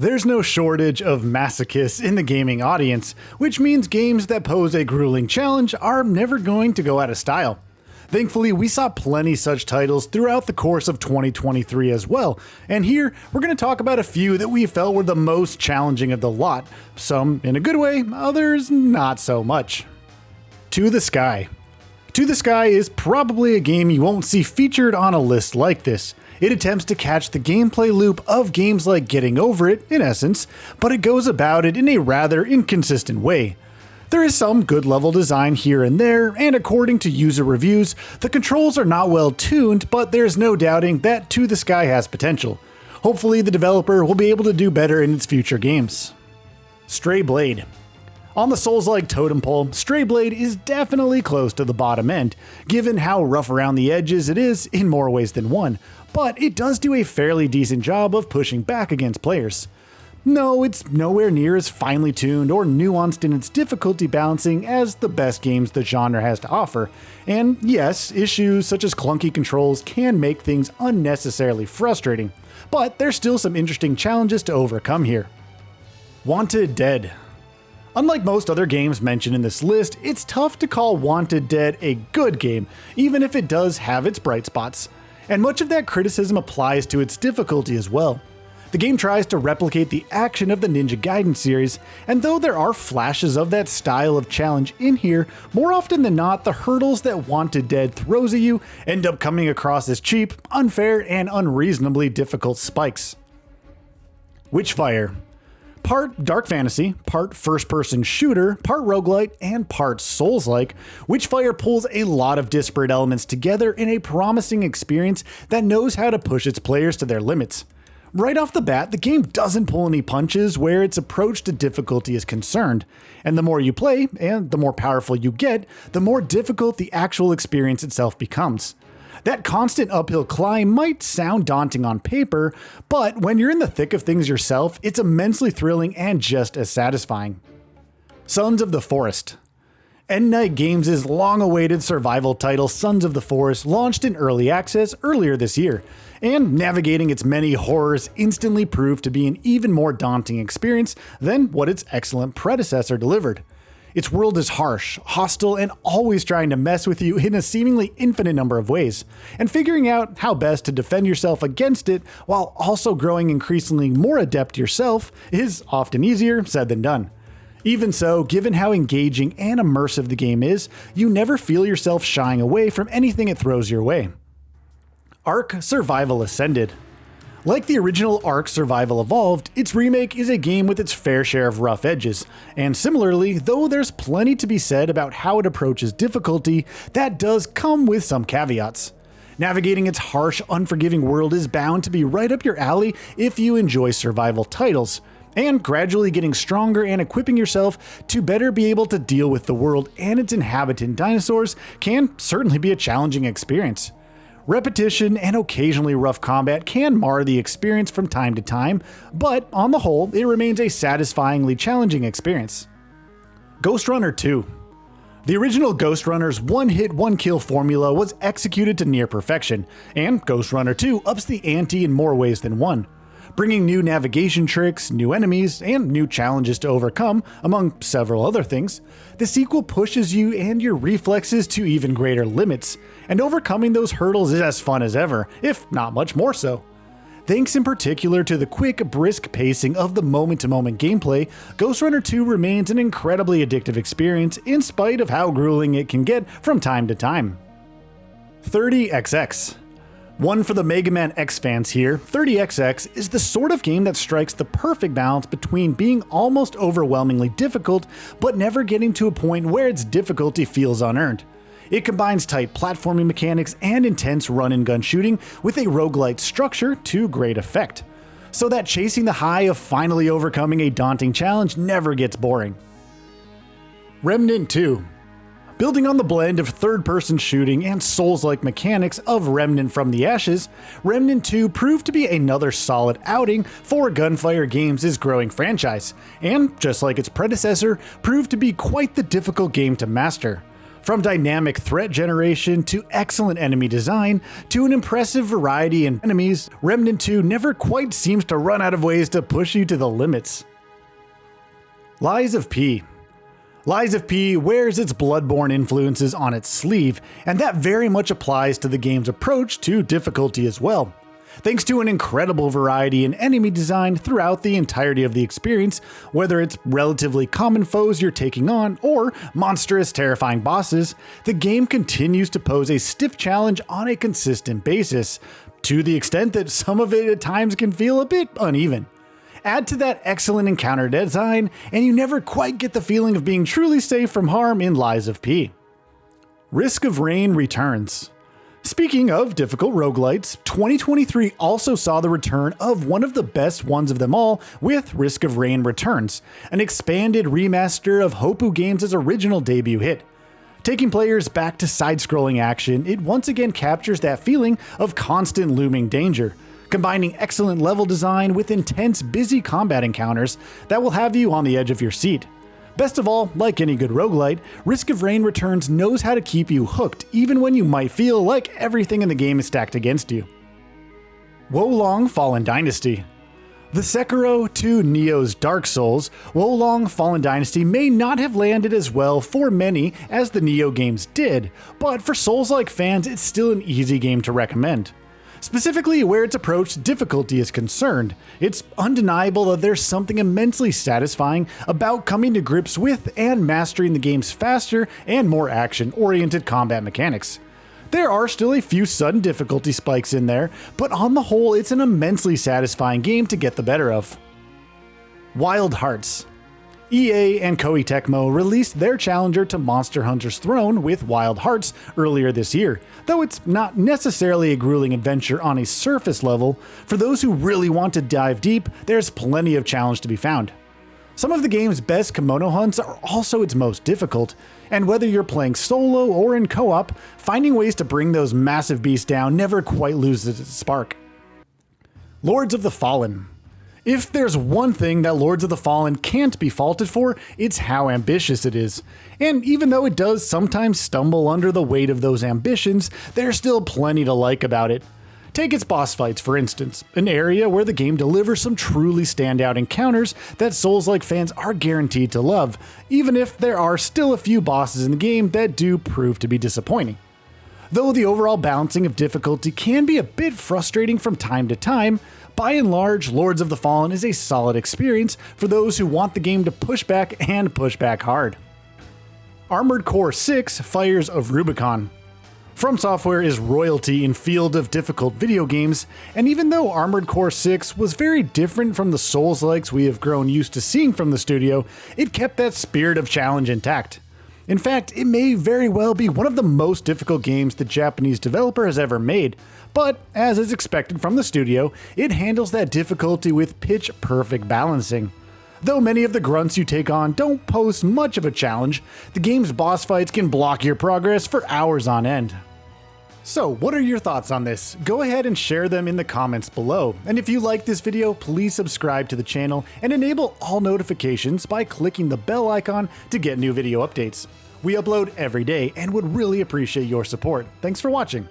There's no shortage of masochists in the gaming audience, which means games that pose a grueling challenge are never going to go out of style. Thankfully, we saw plenty such titles throughout the course of 2023 as well, and here we're going to talk about a few that we felt were the most challenging of the lot, some in a good way, others not so much. To the Sky. To the Sky is probably a game you won't see featured on a list like this. It attempts to catch the gameplay loop of games like Getting Over It, in essence, but it goes about it in a rather inconsistent way. There is some good level design here and there, and according to user reviews, the controls are not well tuned, but there's no doubting that To the Sky has potential. Hopefully the developer will be able to do better in its future games. Stray Blade. On the Souls-like totem pole, Stray Blade is definitely close to the bottom end, given how rough around the edges it is in more ways than one, but it does do a fairly decent job of pushing back against players. No, it's nowhere near as finely tuned or nuanced in its difficulty balancing as the best games the genre has to offer, and yes, issues such as clunky controls can make things unnecessarily frustrating, but there's still some interesting challenges to overcome here. Wanted Dead. Unlike most other games mentioned in this list, it's tough to call Wanted Dead a good game, even if it does have its bright spots. And much of that criticism applies to its difficulty as well. The game tries to replicate the action of the Ninja Gaiden series, and though there are flashes of that style of challenge in here, more often than not, the hurdles that Wanted Dead throws at you end up coming across as cheap, unfair, and unreasonably difficult spikes. Witchfire. Part dark fantasy, part first-person shooter, part roguelite, and part Souls-like, Witchfire pulls a lot of disparate elements together in a promising experience that knows how to push its players to their limits. Right off the bat, the game doesn't pull any punches where its approach to difficulty is concerned, and the more you play, and the more powerful you get, the more difficult the actual experience itself becomes. That constant uphill climb might sound daunting on paper, but when you're in the thick of things yourself, it's immensely thrilling and just as satisfying. Sons of the Forest. Endnight Games' long-awaited survival title Sons of the Forest launched in early access earlier this year, and navigating its many horrors instantly proved to be an even more daunting experience than what its excellent predecessor delivered. Its world is harsh, hostile, and always trying to mess with you in a seemingly infinite number of ways, and figuring out how best to defend yourself against it while also growing increasingly more adept yourself is often easier said than done. Even so, given how engaging and immersive the game is, you never feel yourself shying away from anything it throws your way. Ark Survival Ascended. Like the original Ark Survival Evolved, its remake is a game with its fair share of rough edges, and similarly, though there's plenty to be said about how it approaches difficulty, that does come with some caveats. Navigating its harsh, unforgiving world is bound to be right up your alley if you enjoy survival titles, and gradually getting stronger and equipping yourself to better be able to deal with the world and its inhabitant dinosaurs can certainly be a challenging experience. Repetition and occasionally rough combat can mar the experience from time to time, but on the whole, it remains a satisfyingly challenging experience. Ghost Runner 2. The original Ghost Runner's one-hit, one-kill formula was executed to near perfection, and Ghost Runner 2 ups the ante in more ways than one. Bringing new navigation tricks, new enemies, and new challenges to overcome, among several other things, the sequel pushes you and your reflexes to even greater limits, and overcoming those hurdles is as fun as ever, if not much more so. Thanks in particular to the quick, brisk pacing of the moment-to-moment gameplay, Ghost Runner 2 remains an incredibly addictive experience in spite of how grueling it can get from time to time. 30XX. One for the Mega Man X fans here, 30XX is the sort of game that strikes the perfect balance between being almost overwhelmingly difficult, but never getting to a point where its difficulty feels unearned. It combines tight platforming mechanics and intense run-and-gun shooting with a roguelite structure to great effect, so that chasing the high of finally overcoming a daunting challenge never gets boring. Remnant II. Building on the blend of third-person shooting and Souls-like mechanics of Remnant from the Ashes, Remnant 2 proved to be another solid outing for Gunfire Games' growing franchise, and just like its predecessor, proved to be quite the difficult game to master. From dynamic threat generation to excellent enemy design to an impressive variety in enemies, Remnant II never quite seems to run out of ways to push you to the limits. Lies of P. Lies of P wears its Bloodborne influences on its sleeve, and that very much applies to the game's approach to difficulty as well. Thanks to an incredible variety in enemy design throughout the entirety of the experience, whether it's relatively common foes you're taking on or monstrous, terrifying bosses, the game continues to pose a stiff challenge on a consistent basis, to the extent that some of it at times can feel a bit uneven. Add to that excellent encounter design, and you never quite get the feeling of being truly safe from harm in Lies of P. Risk of Rain returns. Speaking of difficult roguelites, 2023 also saw the return of one of the best ones of them all with Risk of Rain Returns, an expanded remaster of Hopoo Games' original debut hit. Taking players back to side-scrolling action, it once again captures that feeling of constant looming danger, combining excellent level design with intense, busy combat encounters that will have you on the edge of your seat. Best of all, like any good roguelite, Risk of Rain Returns knows how to keep you hooked even when you might feel like everything in the game is stacked against you. Wolong Fallen Dynasty. The Sekiro to Neo's Dark Souls, Wolong Fallen Dynasty may not have landed as well for many as the Neo games did, but for Souls-like fans it's still an easy game to recommend. Specifically where its approach to difficulty is concerned, it's undeniable that there's something immensely satisfying about coming to grips with and mastering the game's faster and more action-oriented combat mechanics. There are still a few sudden difficulty spikes in there, but on the whole it's an immensely satisfying game to get the better of. Wild Hearts. EA and Koei Tecmo released their challenger to Monster Hunter's Throne with Wild Hearts earlier this year, though it's not necessarily a grueling adventure on a surface level. For those who really want to dive deep, there's plenty of challenge to be found. Some of the game's best kimono hunts are also its most difficult, and whether you're playing solo or in co-op, finding ways to bring those massive beasts down never quite loses its spark. Lords of the Fallen. If there's one thing that Lords of the Fallen can't be faulted for, it's how ambitious it is. And even though it does sometimes stumble under the weight of those ambitions, there's still plenty to like about it. Take its boss fights, for instance, an area where the game delivers some truly standout encounters that Souls-like fans are guaranteed to love, even if there are still a few bosses in the game that do prove to be disappointing. Though the overall balancing of difficulty can be a bit frustrating from time to time, by and large, Lords of the Fallen is a solid experience for those who want the game to push back and push back hard. Armored Core 6: Fires of Rubicon. From Software is royalty in field of difficult video games, and even though Armored Core 6 was very different from the Souls-likes we have grown used to seeing from the studio, it kept that spirit of challenge intact. In fact, it may very well be one of the most difficult games the Japanese developer has ever made, but as is expected from the studio, it handles that difficulty with pitch-perfect balancing. Though many of the grunts you take on don't pose much of a challenge, the game's boss fights can block your progress for hours on end. So, what are your thoughts on this? Go ahead and share them in the comments below. And if you like this video, please subscribe to the channel and enable all notifications by clicking the bell icon to get new video updates. We upload every day and would really appreciate your support. Thanks for watching.